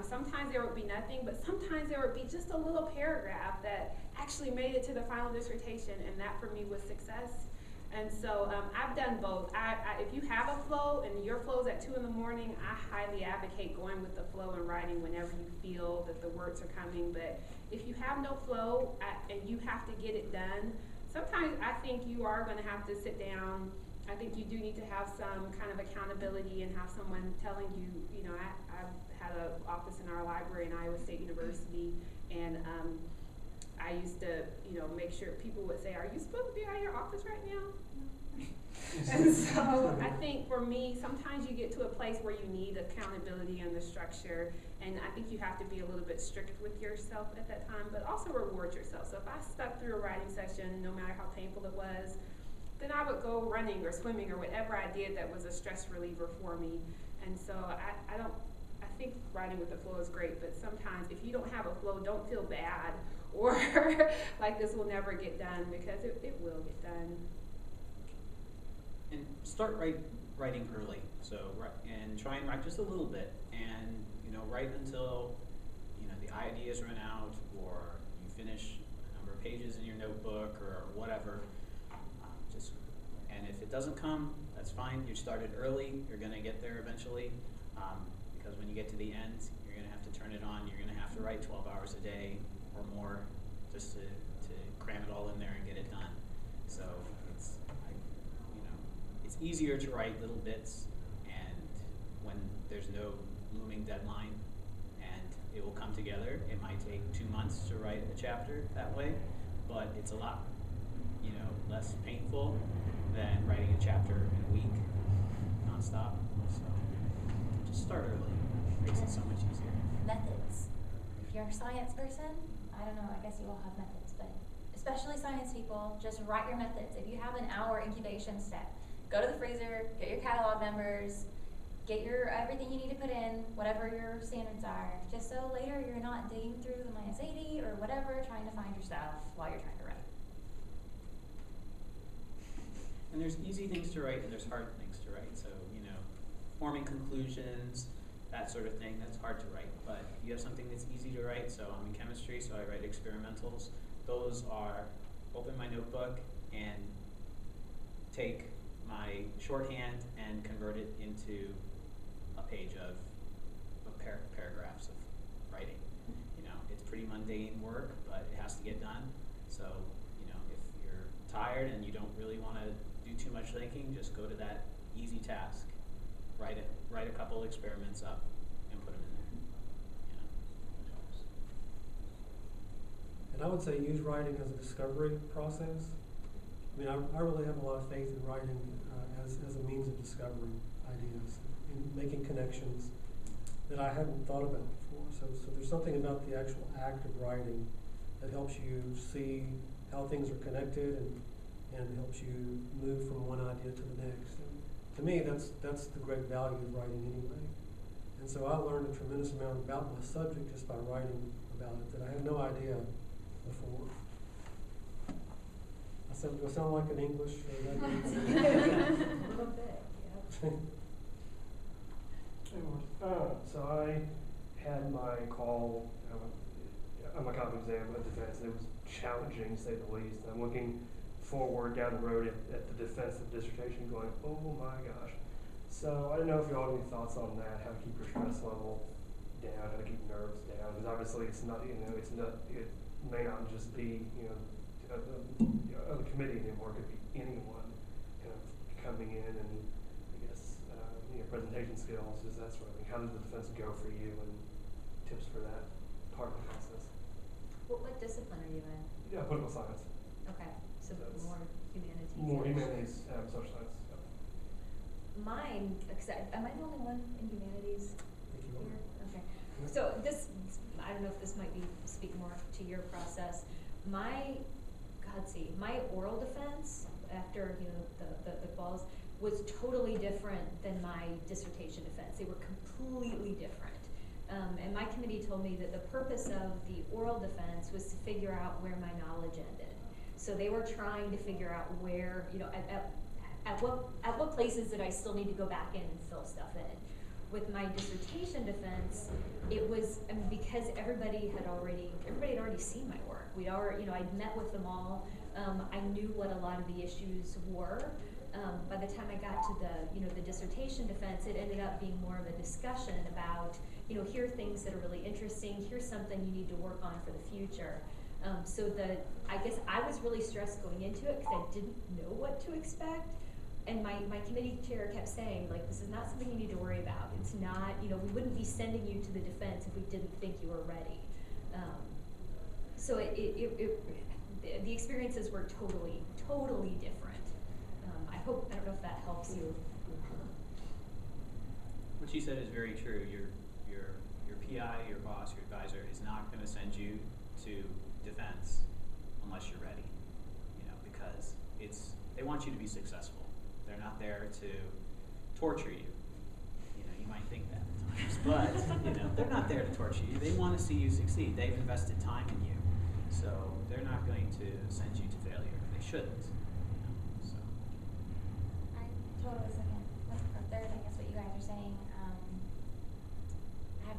Sometimes there would be nothing, but sometimes there would be just a little paragraph that actually made it to the final dissertation, and that for me was success. And so I've done both. If you have a flow and your flow's at 2 in the morning, I highly advocate going with the flow and writing whenever you feel that the words are coming. But if you have no flow and you have to get it done, sometimes I think you are going to have to sit down. I think you do need to have some kind of accountability and have someone telling you, I've had an office in our library in Iowa State University, and I used to, make sure people would say, are you supposed to be out of your office right now? And so I think for me, sometimes you get to a place where you need accountability and the structure, and I think you have to be a little bit strict with yourself at that time, but also reward yourself. So if I stuck through a writing session, no matter how painful it was, then I would go running or swimming or whatever I did that was a stress reliever for me. And so I think writing with the flow is great, but sometimes if you don't have a flow, don't feel bad or like this will never get done, because it will get done. And start writing early. So and try and write just a little bit, and write until the ideas run out, or you finish a number of pages in your notebook or whatever. And if it doesn't come, that's fine. You started early. You're going to get there eventually, because when you get to the end, you're going to have to turn it on. You're going to have to write 12 hours a day or more just to cram it all in there and get it done. So it's easier to write little bits, and when there's no looming deadline, and it will come together. It might take 2 months to write a chapter that way, but it's a lot less painful than writing a chapter in a week nonstop. So just start early. It makes it so much easier. Methods. If you're a science person, I don't know, I guess you all have methods, but especially science people, just write your methods. If you have an hour incubation step, go to the freezer, get your catalog numbers, get your everything you need to put in, whatever your standards are, just so later you're not digging through the -80 or whatever trying to find your stuff while you're trying to write. And there's easy things to write and there's hard things to write. So, forming conclusions, that sort of thing, that's hard to write. But you have something that's easy to write. So I'm in chemistry, so I write experimentals. Those are open my notebook and take my shorthand and convert it into a page of paragraphs of writing. It's pretty mundane work, but it has to get done. So, if you're tired and you don't really want to do too much thinking, just go to that easy task. Write a couple experiments up and put them in there. And I would say use writing as a discovery process. I really have a lot of faith in writing as a means of discovering ideas, and making connections that I hadn't thought about before. So there's something about the actual act of writing that helps you see how things are connected and helps you move from one idea to the next. And to me, that's the great value of writing anyway. And so I learned a tremendous amount about my subject just by writing about it that I had no idea before. Do I sound like an English? A little bit, yeah. So I had my call on my comp exam at defense, and it was challenging, to say the least. I'm looking forward down the road at the defense of dissertation going, oh my gosh. So I don't know if you all have any thoughts on that, how to keep your stress level down, how to keep nerves down, because obviously it's not, it may not just be, of a committee anymore. It could be anyone kind of coming in and, I guess, presentation skills, is that sort of thing. How does the defense go for you, and tips for that part of the process? What discipline are you in? Yeah, political science. Okay, so That's more humanities. More humanities, social science. Yeah. Mine, am I the only one in humanities Thank you. here? Okay. So this, I don't know if this might speak more to your process. My oral defense after the quals was totally different than my dissertation defense. They were completely different. And my committee told me that the purpose of the oral defense was to figure out where my knowledge ended. So they were trying to figure out where, at what places did I still need to go back in and fill stuff in. With my dissertation defense, it was because everybody had already seen my work. I'd met with them all. I knew what a lot of the issues were. By the time I got to the dissertation defense, it ended up being more of a discussion about, here are things that are really interesting. Here's something you need to work on for the future. I guess I was really stressed going into it because I didn't know what to expect. And my committee chair kept saying, this is not something you need to worry about. It's not, we wouldn't be sending you to the defense if we didn't think you were ready. So the experiences were totally, totally different. I don't know if that helps you. What she said is very true. Your PI, your boss, your advisor is not going to send you to defense unless you're ready. Because they want you to be successful. They're not there to torture you. You might think that at times, but they're not there to torture you. They want to see you succeed. They've invested time in you, so they're not going to send you to failure. They shouldn't. So. I totally second. That's the third, I guess, what you guys are saying. I have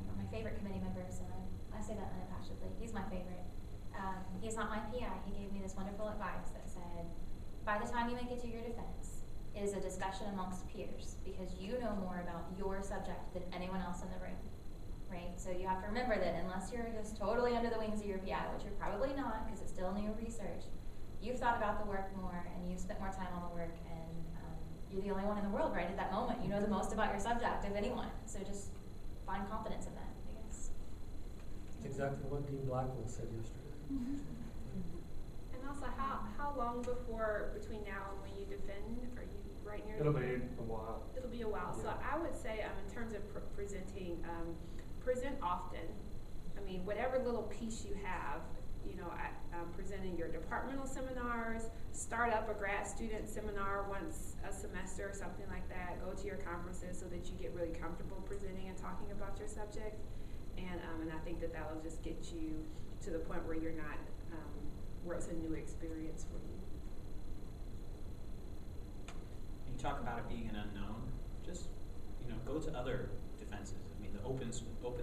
one of my favorite committee members, and I say that unabashedly. He's my favorite. He's not my PI. He gave me this wonderful advice that said, by the time you make it to your defense, it is a discussion amongst peers because you know more about your subject than anyone else in the room, right? So you have to remember that unless you're just totally under the wings of your PI, which you're probably not because it's still new research, you've thought about the work more and you've spent more time on the work, and you're the only one in the world right at that moment. You know the most about your subject of anyone. So just find confidence in that, I guess. That's exactly what Dean Blackwell said yesterday. And also, how long between now and when you defend? Are you right near? It'll be a while. It'll be a while. Yeah. So I would say, in terms of presenting, present often. I mean, whatever little piece you have, presenting your departmental seminars, start up a grad student seminar once a semester or something like that. Go to your conferences so that you get really comfortable presenting and talking about your subject. And I think that will just get you to the point where you're not, where it's a new experience for you. When you talk about it being an unknown, just go to other defenses. I mean, the open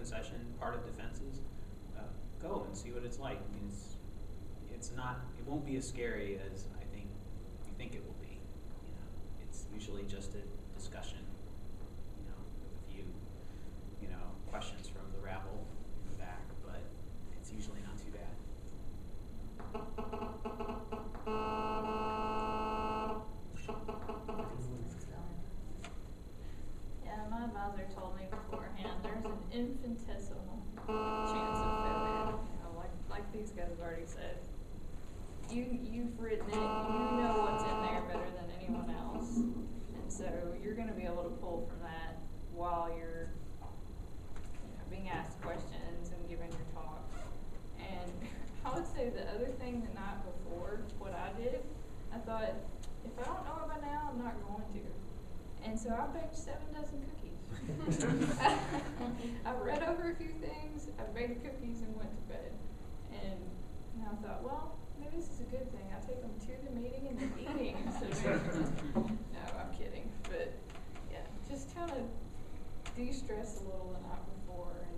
session part of defenses, go and see what it's like. I mean, it won't be as scary as I think you think it will be. It's usually just a discussion, with a few, questions from the rabble in the back, but it's usually not too bad. Yeah, my advisor told me beforehand there's an infinitesimal chance of failure. Like these guys already said. You've written it, you know what's in there better than anyone else. And so you're going to be able to pull from that while you're being asked questions and giving your talk. And I would say the other thing the night before, what I did, I thought, if I don't know it by now, I'm not going to. And so I baked 7 dozen cookies. I read over a few things, I baked cookies and went to bed. And I thought, well, maybe this is a good thing. I'll take them to the meeting and then eating instead of making. No, I'm kidding. But yeah, just kind of de-stress a little the night before, and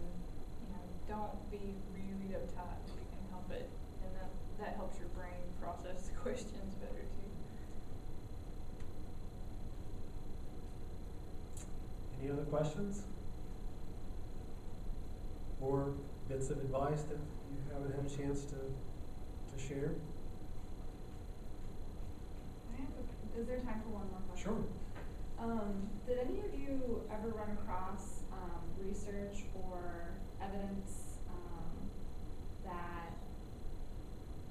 don't be really uptight if you can help it. And that helps your brain process the questions better too. Any other questions? Or bits of advice that you haven't had a chance to share? Is there time for one more question? Sure. Did any of you ever run across research or evidence that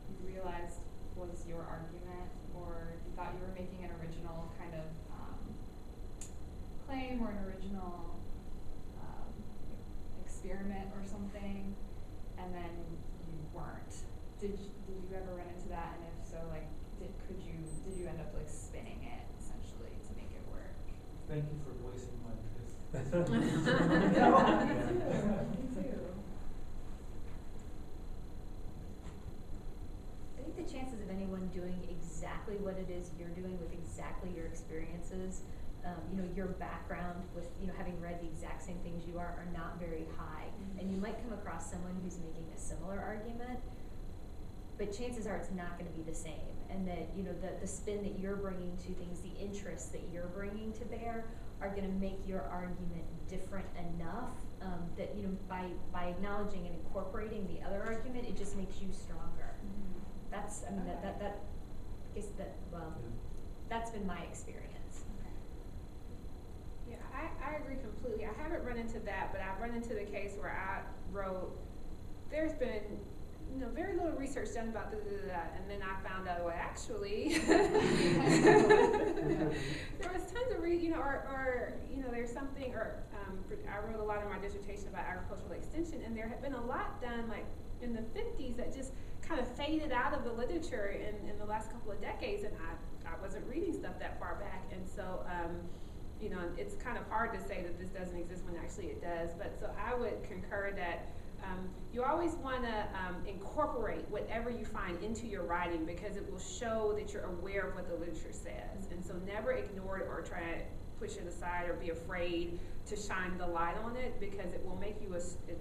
you realized was your argument, or you thought you were making an original kind of claim or an original experiment or something, and then you weren't? Did you ever run into that? And if so, like, did you end up like spinning it essentially to make it work? Thank you for voicing my piss. Me too. I think the chances of anyone doing exactly what it is you're doing with exactly your experiences, your background with, having read the exact same things you are not very high. Mm-hmm. And you might come across someone who's making a similar argument, but chances are it's not going to be the same. And that, the spin that you're bringing to things, the interests that you're bringing to bear are going to make your argument different enough that, by acknowledging and incorporating the other argument, it just makes you stronger. Mm-hmm. That's been my experience. Yeah, I agree completely. I haven't run into that, but I've run into the case where I wrote, there's been very little research done about and then I found out, well, actually, there was tons of there's something, I wrote a lot of my dissertation about agricultural extension, and there had been a lot done like in the 50s that just kind of faded out of the literature in the last couple of decades, and I wasn't reading stuff that far back, and so it's kind of hard to say that this doesn't exist when actually it does. But so I would concur that you always want to incorporate whatever you find into your writing, because it will show that you're aware of what the literature says. And so never ignore it or try to push it aside or be afraid to shine the light on it, because it will make you it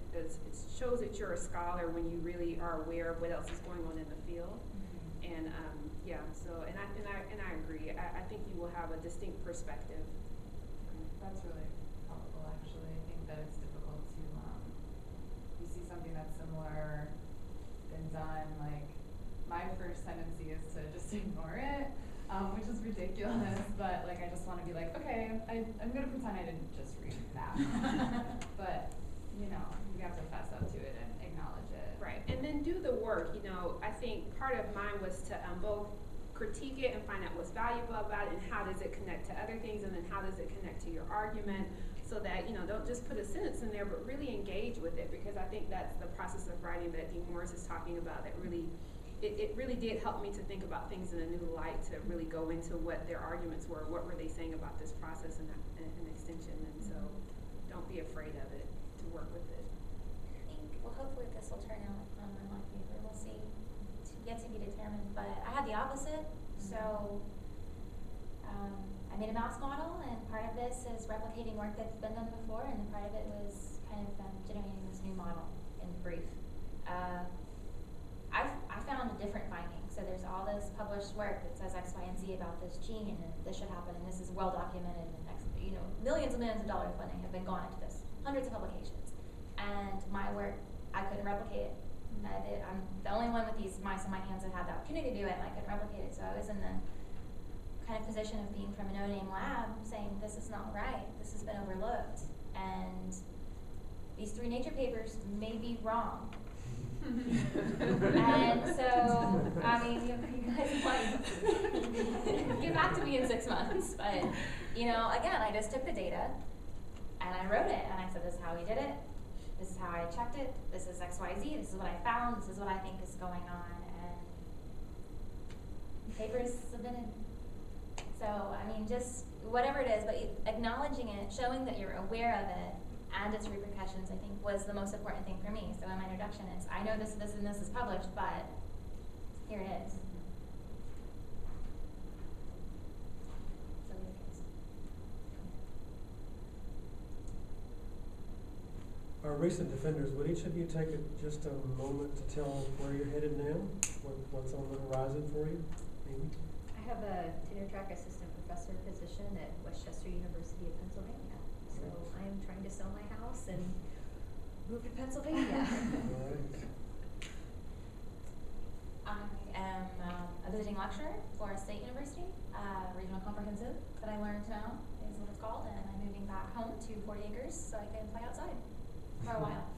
shows that you're a scholar when you really are aware of what else is going on in the field. Mm-hmm. And I agree. I think you will have a distinct perspective. That's really helpful, actually. I think that it's difficult to, you see something that's similar been done, like, my first tendency is to just ignore it, which is ridiculous, but, like, I just want to be like, okay, I'm going to pretend I didn't just read that. But, you have to fess up to it and acknowledge it. Right, and then do the work. I think part of mine was to both critique it and find out what's valuable about it, and how does it connect to other things, and then how does it connect to your argument, so that don't just put a sentence in there, but really engage with it, because I think that's the process of writing that Dean Morris is talking about. That really, it really did help me to think about things in a new light, to really go into what their arguments were, what were they saying about this process and extension, and so don't be afraid of it, to work with it. I think, well, hopefully this will turn out on my mock paper. We'll see. Yet to be determined, but I had the opposite. So I made a mouse model, and part of this is replicating work that's been done before, and part of it was kind of generating this new model in brief. I found a different finding. So there's all this published work that says X, Y, and Z about this gene, and this should happen, and this is well documented, and millions and millions of dollars of funding have been gone into this, hundreds of publications, and my work, I couldn't replicate it. I'm the only one with these mice in my hands that had the opportunity to do it, and I couldn't replicate it. So I was in the kind of position of being from a no-name lab, saying this is not right, this has been overlooked, and these 3 Nature papers may be wrong. And so, you guys might get back to me in 6 months, but again, I just took the data and I wrote it, and I said, this is how we did it. This is how I checked it, this is X, Y, Z, this is what I found, this is what I think is going on, and the paper is submitted. So, just whatever it is, but acknowledging it, showing that you're aware of it, and its repercussions, I think, was the most important thing for me. So in my introduction, it's, I know this, and this is published, but here it is. So here it is. Our recent defenders, would each of you take just a moment to tell where you're headed now? What's on the horizon for you? Amy? I have a tenure track assistant professor position at Westchester University of Pennsylvania. So I am trying to sell my house and move to Pennsylvania. All right. I am a visiting lecturer for a state university, regional comprehensive, that I learned now is what it's called, and I'm moving back home to 40 acres so I can play outside for a while.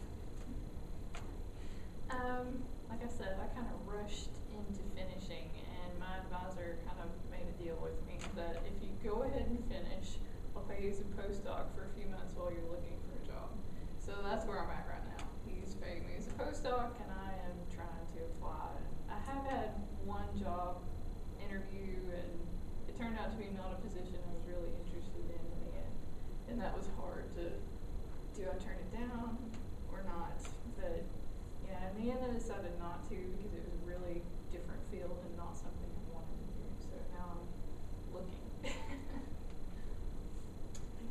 Like I said, I kind of rushed into finishing, and my advisor kind of made a deal with me that if you go ahead and finish, I'll pay you as a postdoc for a few months while you're looking for a job. So that's where I'm at right now. He's paying me as a postdoc, and I am trying to apply. I have had one job interview, and it turned out to be not a position I was really interested in the end. And that was hard to, do I turn it down or not? But yeah, in the end I decided not to because it was a really different field and not something I wanted to do. So now I'm looking. And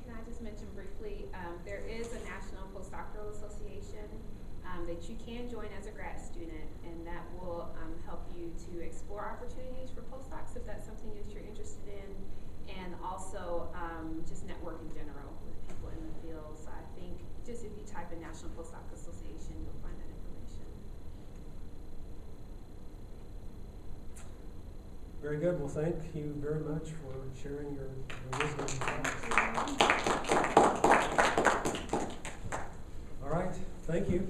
can I just mention briefly, there is a National Postdoctoral Association that you can join as a grad student, and that will help you to explore opportunities for postdocs if that's something that you're interested in, and also just network in general with people in the field. So I think just if you type in National Postdoc Association, you'll find that information. Very good. Well, thank you very much for sharing your wisdom. All right. Thank you.